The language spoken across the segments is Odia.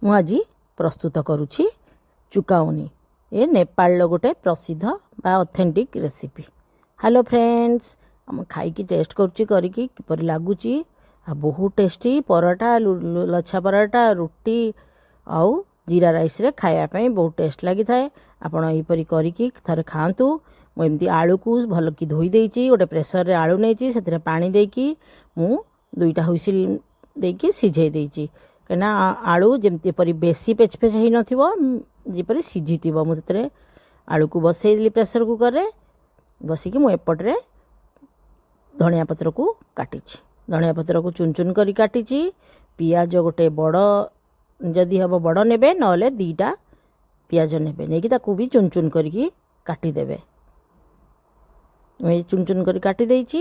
ମୁଁ ଆଜି ପ୍ରସ୍ତୁତ କରୁଛି ଚୁକାଉନି। ଏ ନେପାଳର ଗୋଟେ ପ୍ରସିଦ୍ଧ ବା ଅଥେଣ୍ଟିକ୍ ରେସିପି। ହ୍ୟାଲୋ ଫ୍ରେଣ୍ଡସ୍, ଆମେ ଖାଇକି ଟେଷ୍ଟ କରୁଛି କରିକି କିପରି ଲାଗୁଛି। ଆଉ ବହୁତ ଟେଷ୍ଟି ପରଟା, ଲଛା ପରଟା, ରୁଟି ଆଉ ଜିରା ରାଇସ୍ରେ ଖାଇବା ପାଇଁ ବହୁତ ଟେଷ୍ଟ ଲାଗିଥାଏ। ଆପଣ ଏହିପରି କରିକି ଥରେ ଖାଆନ୍ତୁ। ମୁଁ ଏମିତି ଆଳୁକୁ ଭଲକି ଧୋଇ ଦେଇଛି। ଗୋଟେ ପ୍ରେସରରେ ଆଳୁ ନେଇଛି, ସେଥିରେ ପାଣି ଦେଇକି ମୁଁ 2ଟା ହୁଇସିଲ୍ ଦେଇକି ସିଝେଇ ଦେଇଛି। କାହିଁକିନା ଆଳୁ ଯେପରି ବେଶୀ ପେଚପେଚ ହେଇନଥିବ, ଯେପରି ସିଝିଥିବ। ମୁଁ ସେଥିରେ ଆଳୁକୁ ବସେଇଦେଲି ପ୍ରେସର କୁକରରେ ବସିକି। ମୁଁ ଏପଟରେ ଧଣିଆ ପତ୍ରକୁ କାଟିଛି। ଧଣିଆ ପତ୍ରକୁ ଚୁନ ଚୁନ କରି କାଟିଛି। ପିଆଜ ଗୋଟେ ବଡ଼, ଯଦି ହେବ ବଡ଼ ନେବେ, ନହେଲେ 2ଟା ପିଆଜ ନେବେ, ନେଇକି ତାକୁ ବି ଚୁନ ଚୁନ କରିକି କାଟିଦେବେ। ମୁଁ ଏଇ ଚୁନ ଚୁନ କରି କାଟି ଦେଇଛି।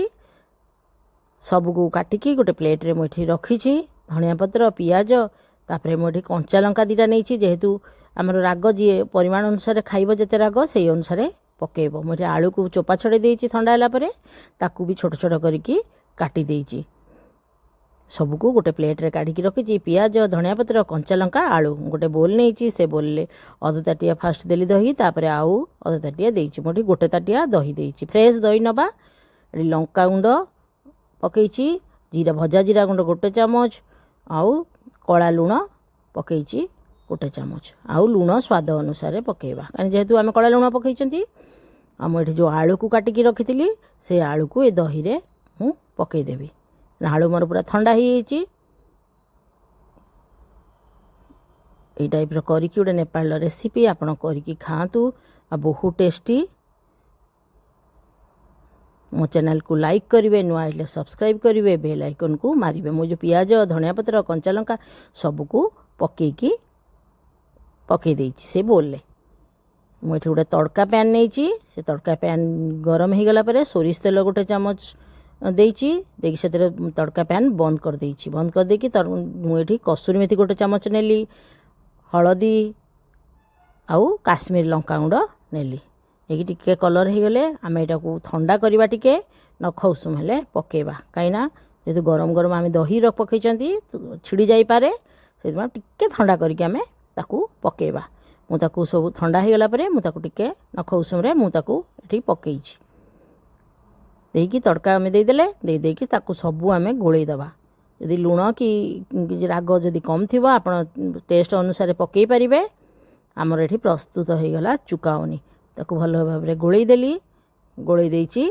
ସବୁକୁ କାଟିକି ଗୋଟେ ପ୍ଲେଟ୍ରେ ମୁଁ ଏଠି ରଖିଛି। ଧଣିଆ ପତ୍ର, ପିଆଜ, ତାପରେ ମୁଁ ଏଠି କଞ୍ଚା ଲଙ୍କା 2ଟା ନେଇଛି। ଯେହେତୁ ଆମର ରାଗ ଯିଏ ପରିମାଣ ଅନୁସାରେ ଖାଇବ, ଯେତେ ରାଗ ସେଇ ଅନୁସାରେ ପକାଇବ। ମୁଁ ଏଠି ଆଳୁକୁ ଚୋପା ଛଡ଼େଇ ଦେଇଛି। ଥଣ୍ଡା ହେଲା ପରେ ତାକୁ ବି ଛୋଟ ଛୋଟ କରିକି କାଟି ଦେଇଛି। ସବୁକୁ ଗୋଟେ ପ୍ଲେଟ୍ରେ କାଢ଼ିକି ରଖିଛି। ପିଆଜ, ଧଣିଆ ପତ୍ର, କଞ୍ଚା ଲଙ୍କା, ଆଳୁ ଗୋଟେ ବୋଲ୍ ନେଇଛି। ସେ ବୋଲ୍ରେ ଅଧ ତାଟିଆ ଫାଷ୍ଟ ଦେଲି ଦହି, ତାପରେ ଆଉ ଅଧ ତାଟିଆ ଦେଇଛି। ମୁଁ ଏଠି ଗୋଟେ ତାଟିଆ ଦହି ଦେଇଛି। ଫ୍ରେଶ୍ ଦହି ନେବା। ଏଠି ଲଙ୍କାଗୁଣ୍ଡ ପକାଇଛି, ଭଜା ଜିରା ଗୁଣ୍ଡ 1 ଚାମଚ, ଆଉ କଳା ଲୁଣ ପକାଇଛି 1 ଚାମଚ, ଆଉ ଲୁଣ ସ୍ୱାଦ ଅନୁସାରେ ପକାଇବା, କାରଣ ଯେହେତୁ ଆମେ କଳା ଲୁଣ ପକାଇଛନ୍ତି। ଆଉ ମୁଁ ଏଠି ଯେଉଁ ଆଳୁକୁ କାଟିକି ରଖିଥିଲି, ସେ ଆଳୁକୁ ଏ ଦହିରେ ମୁଁ ପକାଇଦେବି। ଆଳୁ ମୋର ପୁରା ଥଣ୍ଡା ହେଇଯାଇଛି। ଏଇ ଟାଇପ୍ର କରିକି ଗୋଟେ ନେପାଳର ରେସିପି ଆପଣ କରିକି ଖାଆନ୍ତୁ, ଆଉ ବହୁତ ଟେଷ୍ଟି। ମୋ ଚ୍ୟାନେଲକୁ ଲାଇକ୍ କରିବେ, ନୂଆ ଆସିଲେ ସବସ୍କ୍ରାଇବ୍ କରିବେ, ବେଲ୍ ଆଇକନ୍କୁ ମାରିବେ। ମୁଁ ଯେଉଁ ପିଆଜ, ଧଣିଆ ପତ୍ର, କଞ୍ଚା ଲଙ୍କା ସବୁକୁ ପକାଇ ଦେଇଛି ସେ ବୋଲରେ। ମୁଁ ଏଠି ଗୋଟେ ତଡ଼କା ପ୍ୟାନ୍ ନେଇଛି। ସେ ତଡ଼କା ପ୍ୟାନ୍ ଗରମ ହେଇଗଲା ପରେ ସୋରିଷ ତେଲ 1 ଚାମଚ ଦେଇଛି। ଦେଇକି ସେଥିରେ ତଡ଼କା ପ୍ୟାନ୍ ବନ୍ଦ କରିଦେଇଛି। ବନ୍ଦ କରିଦେଇକି ମୁଁ ଏଠି କସୁରୀ ମେଥି 1 ଚାମଚ ନେଲି, ହଳଦୀ ଆଉ କାଶ୍ମୀର ଲଙ୍କାଗୁଣ୍ଡ ନେଲି। ନେଇକି ଟିକେ କଲର୍ ହେଇଗଲେ ଆମେ ଏଟାକୁ ଥଣ୍ଡା କରିବା। ଟିକେ ନଖ ଉଷୁମ ହେଲେ ପକାଇବା, କାହିଁକିନା ଯେହେତୁ ଗରମ ଗରମ ଆମେ ଦହି ପକାଇଛନ୍ତି, ଛିଡ଼ି ଯାଇପାରେ। ସେଥିପାଇଁ ଟିକେ ଥଣ୍ଡା କରିକି ଆମେ ତାକୁ ପକାଇବା। ମୁଁ ତାକୁ ସବୁ ଥଣ୍ଡା ହେଇଗଲା ପରେ ମୁଁ ତାକୁ ଟିକେ ନଖ ଉଷୁମରେ ମୁଁ ତାକୁ ଏଠି ପକାଇଛି। ଦେଇକି ତଡ଼କା ଆମେ ଦେଇଦେଲେ, ଦେଇକି ତାକୁ ସବୁ ଆମେ ଗୋଳେଇ ଦେବା। ଯଦି ଲୁଣ କି ରାଗ ଯଦି କମ୍ ଥିବ, ଆପଣ ଟେଷ୍ଟ ଅନୁସାରେ ପକାଇ ପାରିବେ। ଆମର ଏଠି ପ୍ରସ୍ତୁତ ହେଇଗଲା ଚୁକାଉନି। ତାକୁ ଭଲ ଭାବରେ ଗୋଳେଇ ଦେଲି। ଗୋଳେଇ ଦେଇଛି।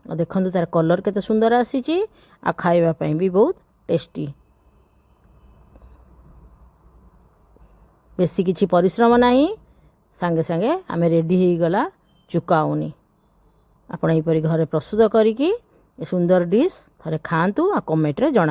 ଆଉ ଦେଖନ୍ତୁ ତାର କଲର୍ କେତେ ସୁନ୍ଦର ଆସିଛି, ଆଉ ଖାଇବା ପାଇଁ ବି ବହୁତ ଟେଷ୍ଟି। ବେଶୀ କିଛି ପରିଶ୍ରମ ନାହିଁ, ସାଙ୍ଗେ ସାଙ୍ଗେ ଆମେ ରେଡ଼ି ହେଇଗଲା ଚୁକାଉନି। ଆପଣ ଏହିପରି ଘରେ ପ୍ରସ୍ତୁତ କରିକି ଏ ସୁନ୍ଦର ଡିଶ୍ ଥରେ ଖାଆନ୍ତୁ, ଆଉ କମେଣ୍ଟରେ ଜଣାନ୍ତୁ।